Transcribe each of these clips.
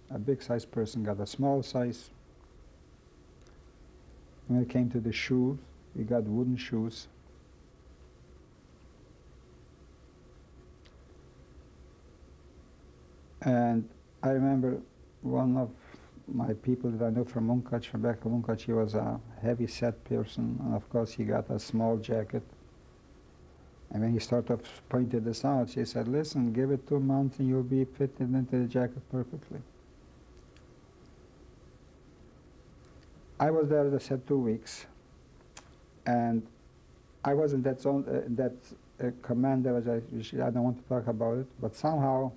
A big size person got a small size. When it came to the shoes, we got wooden shoes. And I remember one of my people that I know from Munkac, from back in Munkac, he was a heavy set person, and of course he got a small jacket. And when he started pointing this out, she said, listen, give it 2 months and you'll be fitted into the jacket perfectly. I was there, as I said, 2 weeks, and I was in that zone, commander, as I don't want to talk about it, but somehow,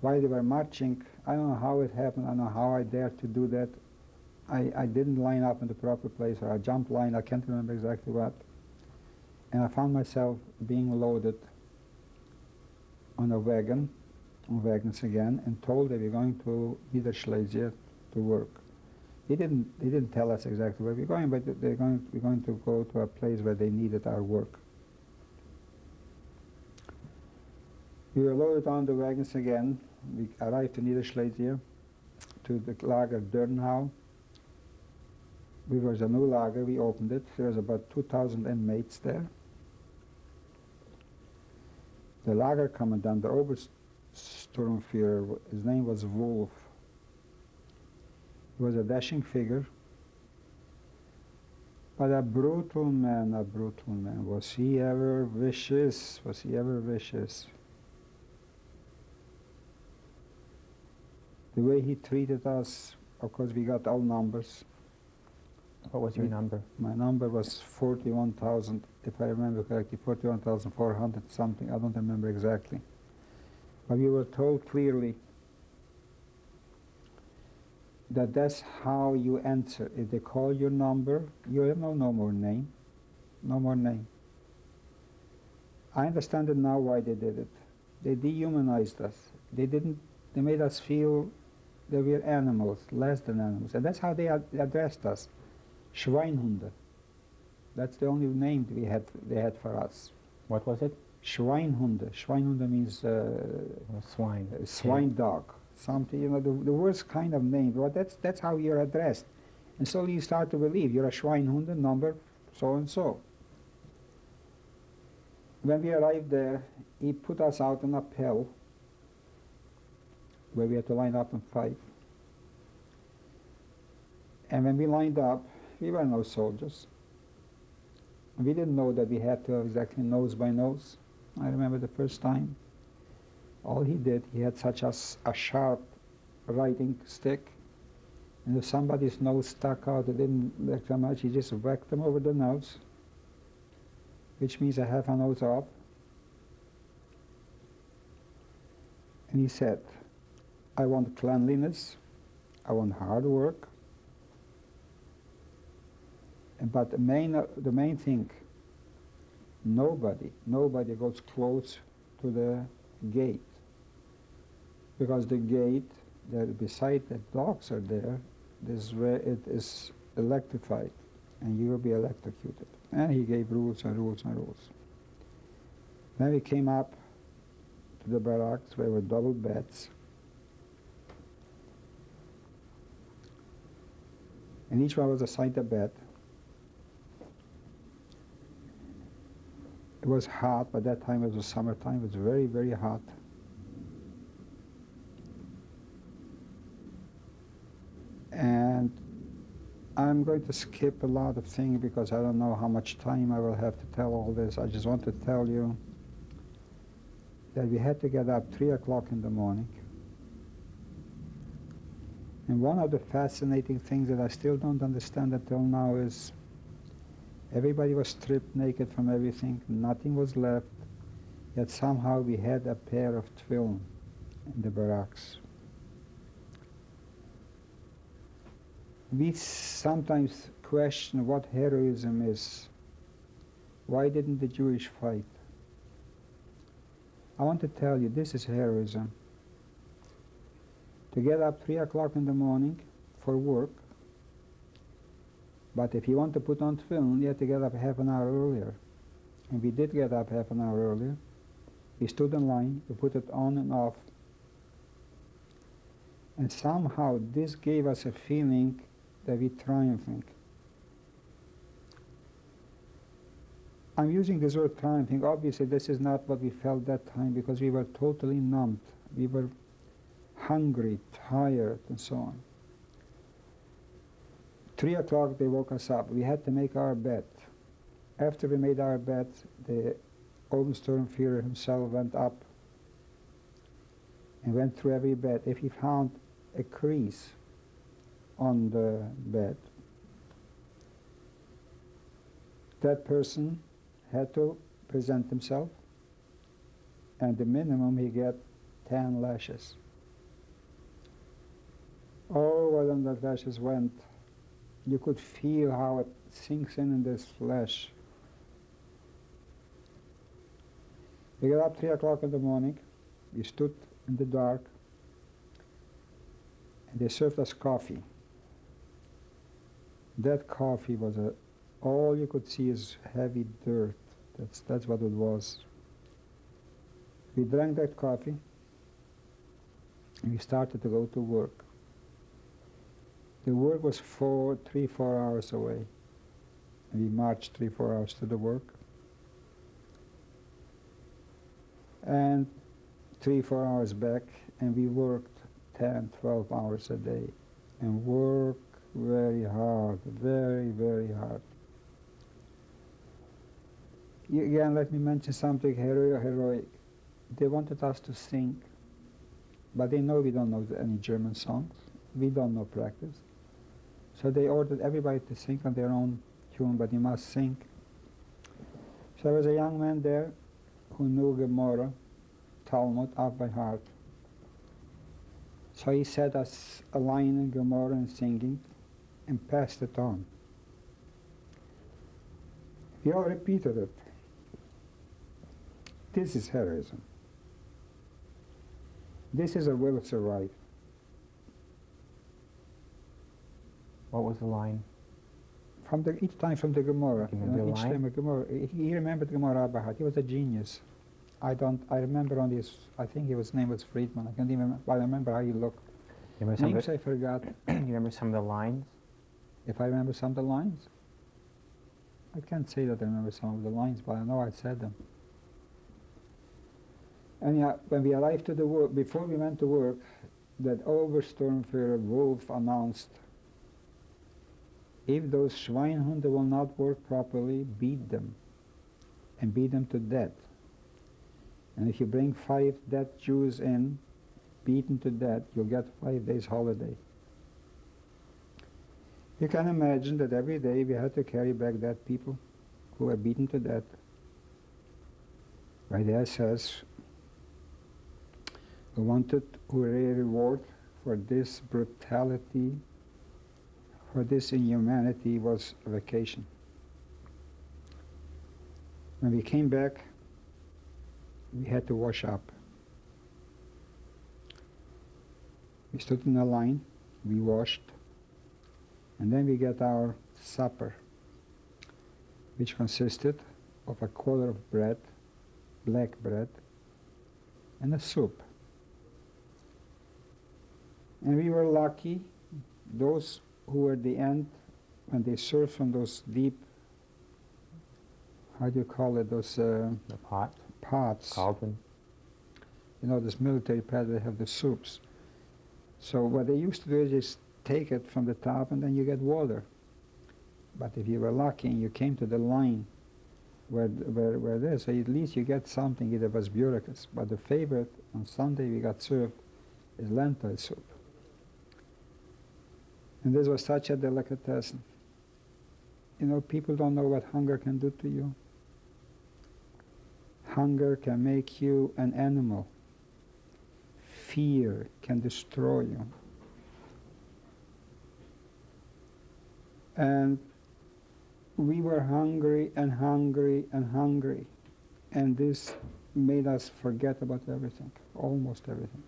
while they were marching, I don't know how it happened, I don't know how I dared to do that. I didn't line up in the proper place, or I jumped line, I can't remember exactly what. And I found myself being loaded on a wagon, on wagons again, and told that we're going to Niederschlesien to work. They didn't tell us exactly where we're going, but we're going to go to a place where they needed our work. We were loaded on the wagons again. We arrived in Niederschlesien to the lager Dörnhau. It was a new lager, we opened it. There was about 2,000 inmates there. The lager commandant, the Obersturmführer, his name was Wolf. He was a dashing figure, but a brutal man, a brutal man. Was he ever vicious? Was he ever vicious? The way he treated us, of course we got all numbers. What was your number? My number was 41,000, if I remember correctly, 41,400 something, I don't remember exactly. But we were told clearly that that's how you answer. If they call your number, you have no more name. No more name. I understand it now why they did it. They dehumanized us. They made us feel that we're animals, less than animals. And that's how they addressed us. Schweinhunde. That's the only name they had for us. What was it? Schweinhunde. Schweinhunde means swine. Swine dog. Something, you know, the worst kind of name. But that's how you're addressed. And slowly you start to believe you're a Schweinhunde number so and so. When we arrived there, he put us out on a pell where we had to line up and fight. And when we lined up, we were no soldiers. We didn't know that we had to exactly nose by nose. I remember the first time. All he did, he had such a sharp writing stick, and if somebody's nose stuck out, it didn't like that much, he just whacked them over the nose, which means I have a nose up. And he said, I want cleanliness, I want hard work, but the main thing, nobody goes close to the gate, because the gate, beside the dogs are there, this is where it is electrified, and you will be electrocuted. And he gave rules and rules and rules. Then we came up to the barracks where there were double beds, and each one was assigned a bed. It was hot, by that time it was summertime, it was very, very hot. And I'm going to skip a lot of things because I don't know how much time I will have to tell all this. I just want to tell you that we had to get up 3 o'clock in the morning. And one of the fascinating things that I still don't understand until now is everybody was stripped naked from everything, nothing was left, yet somehow we had a pair of tefillin in the barracks. We sometimes question what heroism is. Why didn't the Jewish fight? I want to tell you, this is heroism. To get up 3 o'clock in the morning for work, but if you want to put on tefillin, you have to get up half an hour earlier. And we did get up half an hour earlier. We stood in line, we put it on and off. And somehow this gave us a feeling that we're triumphing. I'm using this word triumphing. Obviously, this is not what we felt that time because we were totally numbed. We were hungry, tired, and so on. 3 o'clock, they woke us up. We had to make our bed. After we made our bed, the Obersturmführer himself went up and went through every bed. If he found a crease on the bed, that person had to present himself, and the minimum he get 10 lashes. Oh, when the lashes went, you could feel how it sinks in this flesh. We got up 3 o'clock in the morning, we stood in the dark, and they served us coffee. That coffee was all you could see is heavy dirt. That's what it was. We drank that coffee, and we started to go to work. The work was 3, 4 hours away, and we marched 3, 4 hours to the work. And 3, 4 hours back, and we worked 10, 12 hours a day, and worked very hard, very, very hard. Again, let me mention something heroic. They wanted us to sing, but they know we don't know any German songs. We don't know practice. So they ordered everybody to sing on their own tune, but you must sing. So there was a young man there who knew Gemara, Talmud, off by heart. So he said us a line in Gemara and singing, and passed it on. We all repeated it. This is heroism. This is a will to right. What was the line? Each time from the Gemara. You remember the each line? time a Gemara. He remembered Gemara by heart. He was a genius. I remember on his, I think his name was Friedman. I can't even remember, but I remember how he looked. You remember some Names of I forgot. you remember some of the lines? If I remember some of the lines. I can't say that I remember some of the lines, but I know I said them. And yeah, when we arrived to the work, before we went to work, that Obersturmführer Wolf announced, if those Schweinhunde will not work properly, beat them, and beat them to death. And if you bring 5 dead Jews in, beaten to death, you'll get 5 days holiday. You can imagine that every day we had to carry back dead people who were beaten to death by the SS, who wanted a reward for this brutality, for this inhumanity, was a vacation. When we came back, we had to wash up. We stood in a line, we washed, and then we got our supper, which consisted of a quarter of bread, black bread, and a soup. And we were lucky, those who were at the end, when they served from those deep, how do you call it, those The pot? pots. Cauldron? You know, this military pad, they have the soups. So what they used to do is just take it from the top and then you get water. But if you were lucky and you came to the line where this, so at least you get something, either was burritos. But the favorite on Sunday we got served is lentil soup. And this was such a delicatessen. You know, people don't know what hunger can do to you. Hunger can make you an animal. Fear can destroy you. And we were hungry and hungry and hungry. And this made us forget about everything, almost everything.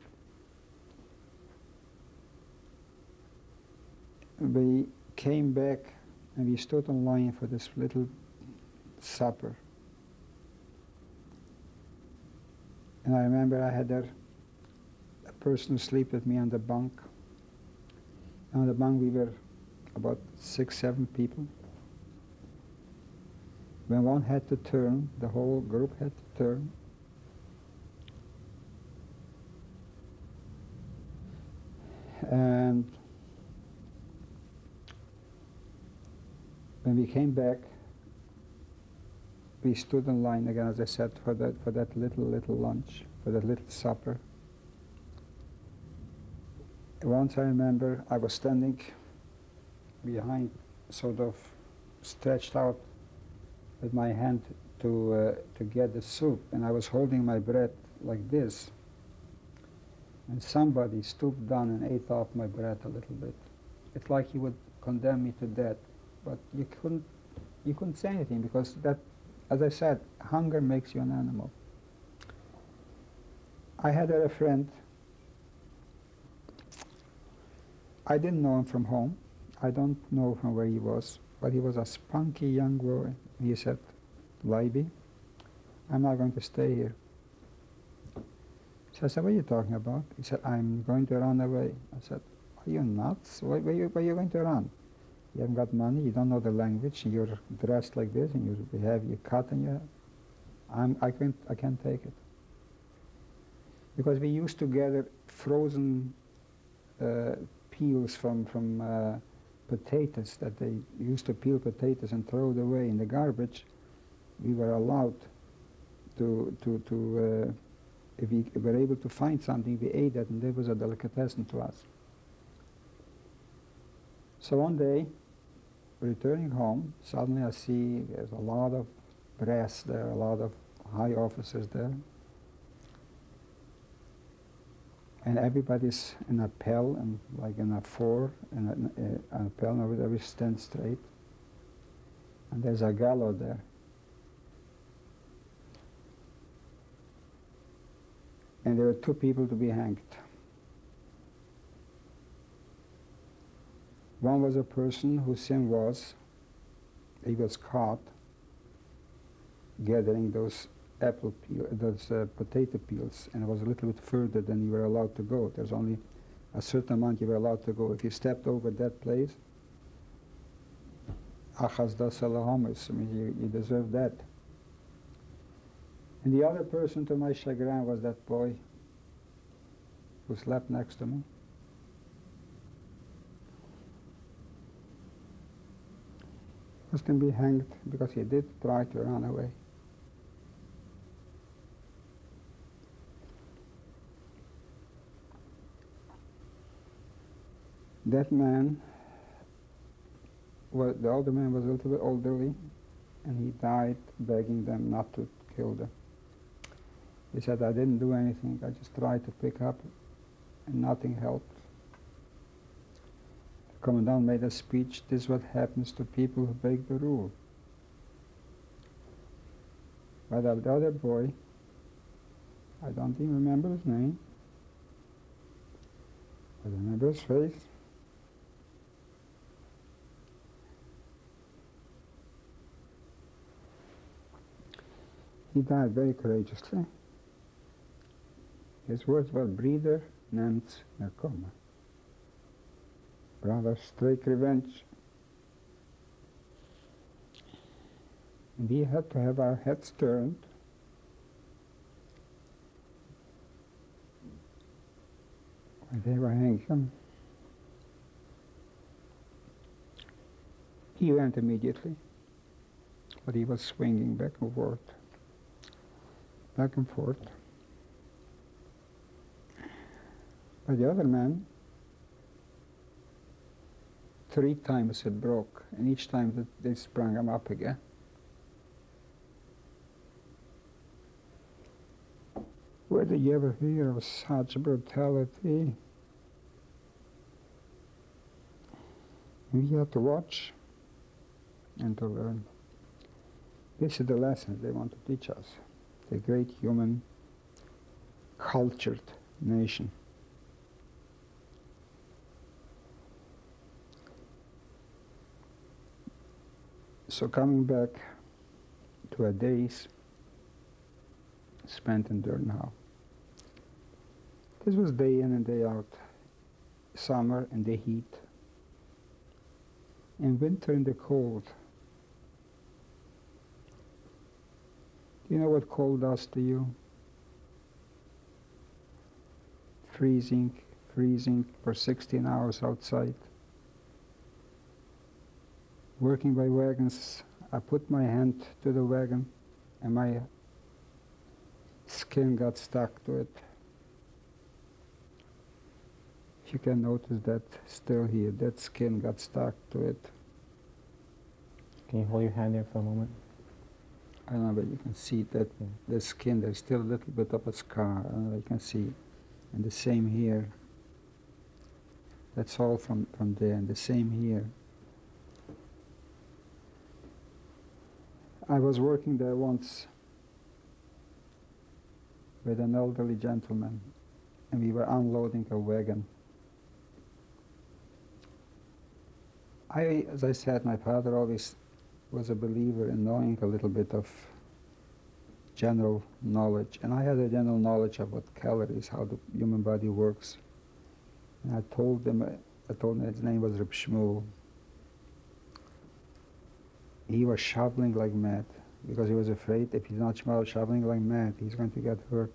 We came back and we stood in line for this little supper. And I remember I had a person who slept with me on the bunk. On the bank we were about 6, 7 people. When one had to turn, the whole group had to turn. And when we came back, we stood in line again, as I said, for that little lunch, for that little supper. Once I remember I was standing behind, sort of stretched out with my hand to get the soup, and I was holding my breath like this. And somebody stooped down and ate off my breath a little bit. It's like he would condemn me to death, but you couldn't say anything because that, as I said, hunger makes you an animal. I had a friend. I didn't know him from home. I don't know from where he was, but he was a spunky young boy. He said, "Leiby, I'm not going to stay here." So I said, "What are you talking about?" He said, "I'm going to run away." I said, "Are you nuts? Where are you going to run? You haven't got money, you don't know the language, and you're dressed like this, and you have your cut in your I can't take it." Because we used to gather frozen peels from potatoes that they used to peel potatoes and throw it away in the garbage. We were allowed to if we were able to find something, we ate that, and that was a delicatessen to us. So one day, returning home, suddenly I see there's a lot of brass there, a lot of high officers there. And everybody's in a pell, and like in a four, in a pell, and everybody stands straight. And there's a gallows there. And there were 2 people to be hanged. One was a person whose sin was he was caught gathering those potato peels, and it was a little bit further than you were allowed to go. There's only a certain amount you were allowed to go. If you stepped over that place, achas das alahomis, I mean, you deserve that. And the other person, to my chagrin, was that boy who slept next to me. He was going to be hanged because he did try to run away. That man, well, the older man was a little bit elderly, and he died begging them not to kill them. He said, "I didn't do anything, I just tried to pick up, and nothing helped." The commandant made a speech, "This is what happens to people who break the rule." But the other boy, I don't even remember his name, I remember his face. He died very courageously. His words were, "Breeder neemt naar komen." Brothers take revenge. And we had to have our heads turned. When they were hanging him, he went immediately, but he was swinging back and forth. Back and forth. But the other man, 3 times it broke, and each time that they sprung him up again. Where did you ever hear of such brutality? We have to watch and to learn. This is the lesson they want to teach us. The great human, cultured nation. So coming back to our days spent in Durnhout. This was day in and day out, summer and the heat, in winter in the cold. Do you know what cold does to you? Freezing, freezing for 16 hours outside. Working by wagons, I put my hand to the wagon and my skin got stuck to it. You can notice that still here, that skin got stuck to it. Can you hold your hand there for a moment? I don't know, but you can see that the skin, there's still a little bit of a scar. I don't know, you can see. And the same here. That's all from there, and the same here. I was working there once with an elderly gentleman, and we were unloading a wagon. As I said, my father always was a believer in knowing a little bit of general knowledge, and I had a general knowledge about calories, how the human body works. And I told him his name was Reb Shmuel. He was shoveling like mad because he was afraid if he's not shoveling like mad, he's going to get hurt.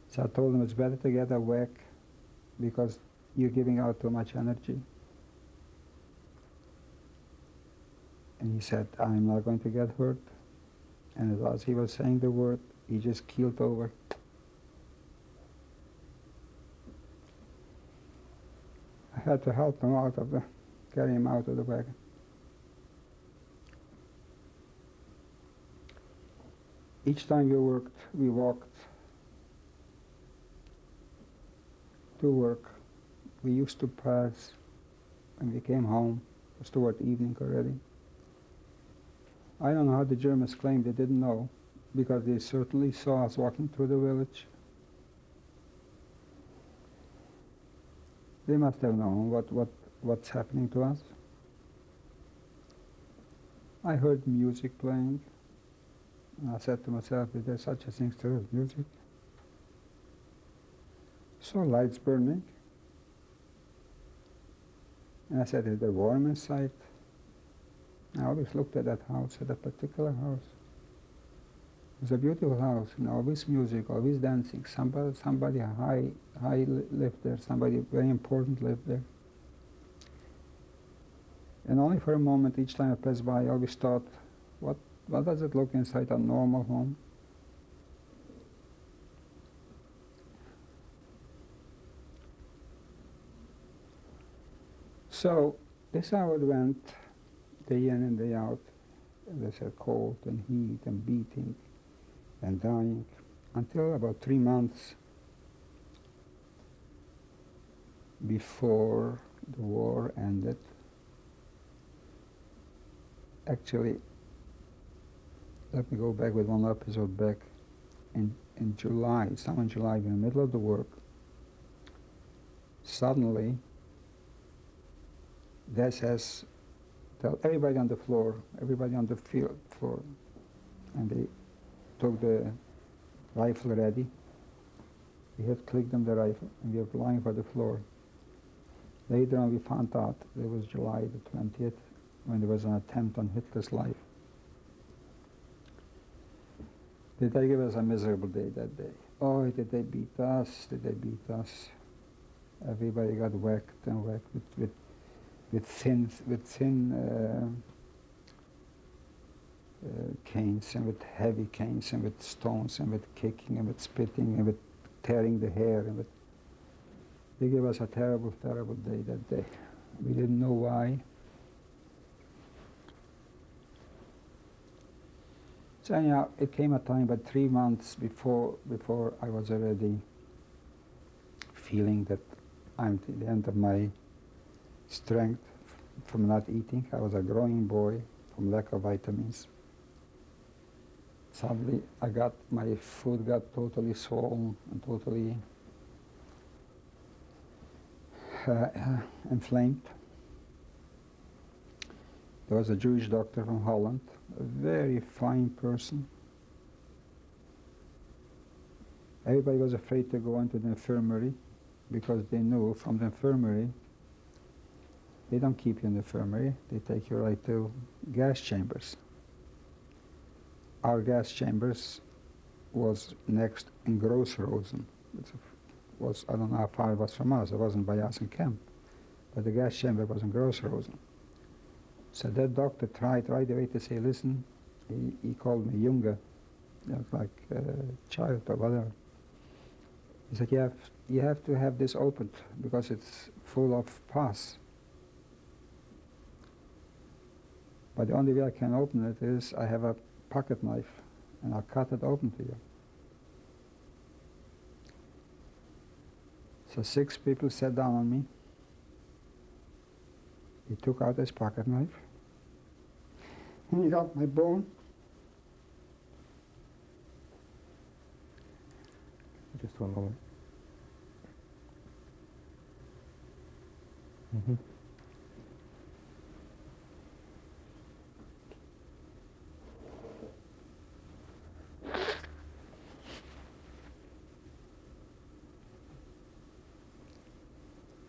So I told him it's better to get a whack because you're giving out too much energy. And he said, I'm not going to get hurt. And as he was saying the word, he just keeled over. I had to help him out of carry him out of the wagon. Each time we walked to work, we used to pass, when we came home, it was toward evening already. I don't know how the Germans claimed they didn't know, because they certainly saw us walking through the village. They must have known what's happening to us. I heard music playing, and I said to myself, is there such a thing still as music? Saw lights burning, and I said, is there warm inside? I always looked at that house, at that particular house. It was a beautiful house, and always music, always dancing. Somebody high lived there, somebody very important lived there. And only for a moment, each time I passed by, I always thought, what does it look inside a normal home? So this is how it went, day in and day out. As I said, cold and heat and beating and dying, until about 3 months before the war ended. Actually, let me go back with one episode back. In July, sometime in July, in the middle of the work, suddenly, Des says, tell everybody on the floor, everybody on the field floor, and they took the rifle ready. We had clicked on the rifle, and we were flying for the floor. Later on, we found out it was July the 20th, when there was an attempt on Hitler's life. Did they give us a miserable day that day? Oh, did they beat us? Did they beat us? Everybody got whacked and whacked with thin canes, and with heavy canes, and with stones, and with kicking, and with spitting, and with tearing the hair, and with. They gave us a terrible, terrible day that day. We didn't know why. So anyhow, it came a time, but 3 months before I was already feeling that I'm at the end of my strength from not eating. I was a growing boy from lack of vitamins. Suddenly, my food got totally swollen and totally inflamed. There was a Jewish doctor from Holland, a very fine person. Everybody was afraid to go into the infirmary because they knew from the infirmary They don't keep you in the infirmary. They take you right to gas chambers. Our gas chambers was next in Grossrosen. It was, I don't know how far it was from us. It wasn't by us in camp. But the gas chamber was in Grossrosen. So that doctor tried right away to say, listen, he called me Junge, like a child or whatever. He said, you have to have this opened because it's full of pus. But the only way I can open it is I have a pocket knife and I'll cut it open to you. So 6 people sat down on me. He took out his pocket knife and he got my bone. Just one moment. Mm-hmm.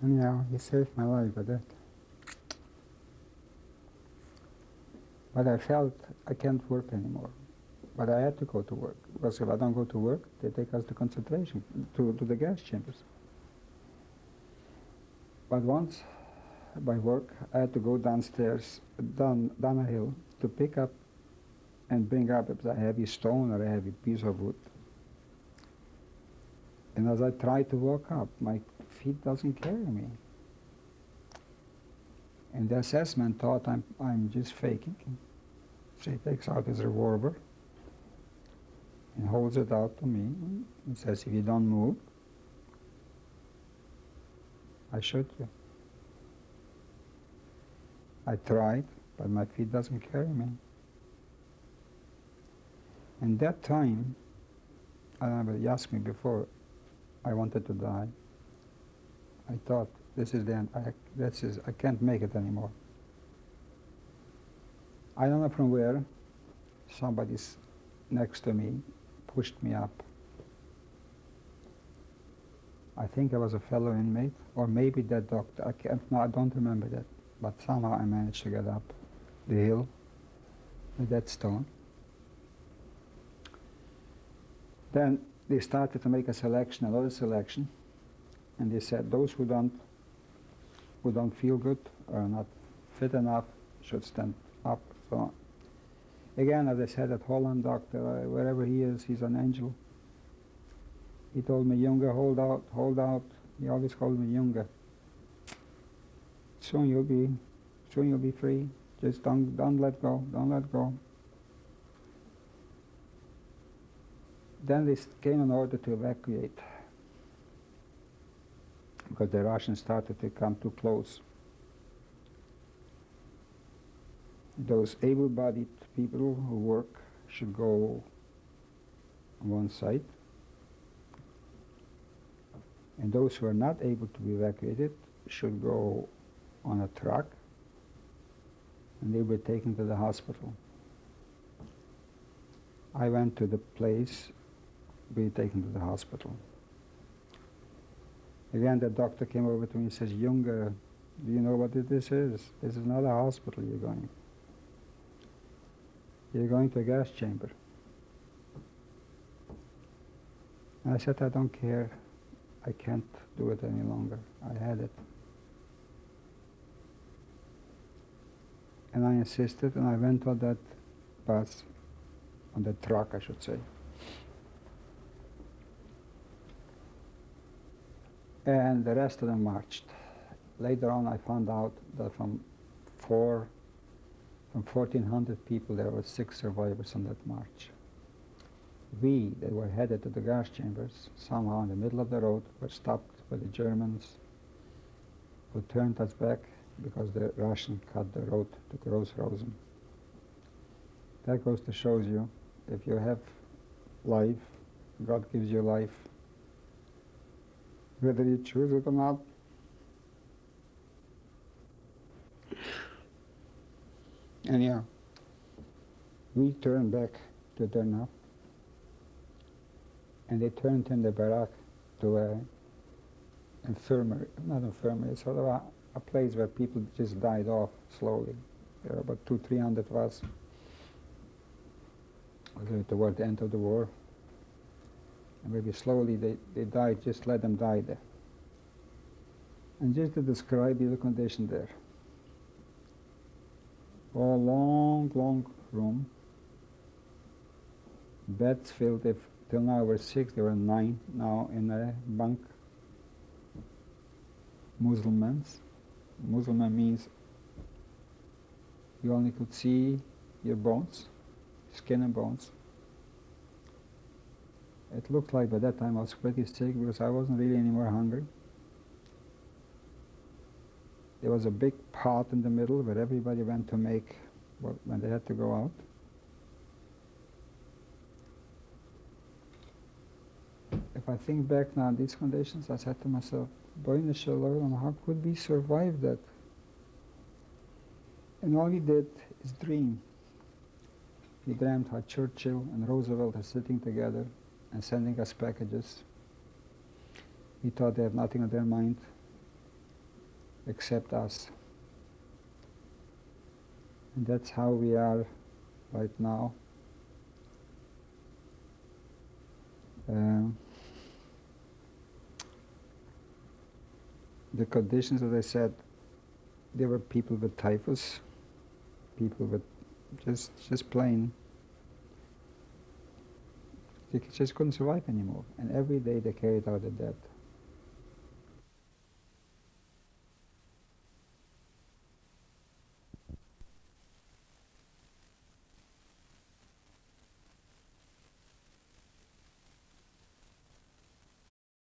Anyhow, he saved my life with that. But I felt I can't work anymore. But I had to go to work, because if I don't go to work, they take us to concentration, to the gas chambers. But once, by work, I had to go downstairs, down a hill, to pick up and bring up a heavy stone or a heavy piece of wood. And as I try to walk up, my feet doesn't carry me. And the assessment thought I'm just faking. So he takes out his revolver and holds it out to me and says, if you don't move, I shoot you. I tried, but my feet doesn't carry me. And that time, I remember he asked me before, I wanted to die. I thought, this is the end. I can't make it anymore. I don't know from where, somebody's next to me pushed me up. I think I was a fellow inmate, or maybe that doctor. I don't remember that. But somehow I managed to get up the hill with that stone. Then they started to make a selection, another selection, and they said those who don't feel good or are not fit enough should stand up. So on. Again, as I said, that Holland doctor, wherever he is, he's an angel. He told me, Junge, hold out, hold out. He always called me Junge. Soon you'll be free. Just don't let go, don't let go. Then they came in order to evacuate, because the Russians started to come too close. Those able-bodied people who work should go on one side, and those who are not able to be evacuated should go on a truck, and they were taken to the hospital. I went to the place, be taken to the hospital. Again, the doctor came over to me and says, Junge, do you know what this is? This is not a hospital you're going. You're going to a gas chamber. And I said, I don't care. I can't do it any longer. I had it. And I insisted, and I went on that bus, on the truck, I should say. And the rest of them marched. Later on, I found out that from 1,400 people, there were 6 survivors on that march. We, that were headed to the gas chambers, somehow in the middle of the road, were stopped by the Germans, who turned us back because the Russian cut the road to Grossrosen. That goes to show you, if you have life, God gives you life, whether you choose it or not. Anyhow, we turned back to Derna, and they turned in the barrack to a infirmary, not infirmary, sort of a place where people just died off slowly. There were about 200-300 of us toward the end of the war. And maybe slowly they died, just let them die there. And just to describe the condition there. A long, long room. Beds filled, till now were 6, there were 9 now in a bunk. Muslim means you only could see your bones, skin and bones. It looked like by that time I was pretty sick because I wasn't really any more hungry. There was a big pot in the middle where everybody went to make when they had to go out. If I think back now on these conditions, I said to myself, Boine Shalom, how could we survive that? And all we did is dream. We dreamed how Churchill and Roosevelt are sitting together and sending us packages. We thought they have nothing on their mind except us. And that's how we are right now. The conditions, as I said, there were people with typhus, people with just plain, they just couldn't survive anymore. And every day they carried out the dead.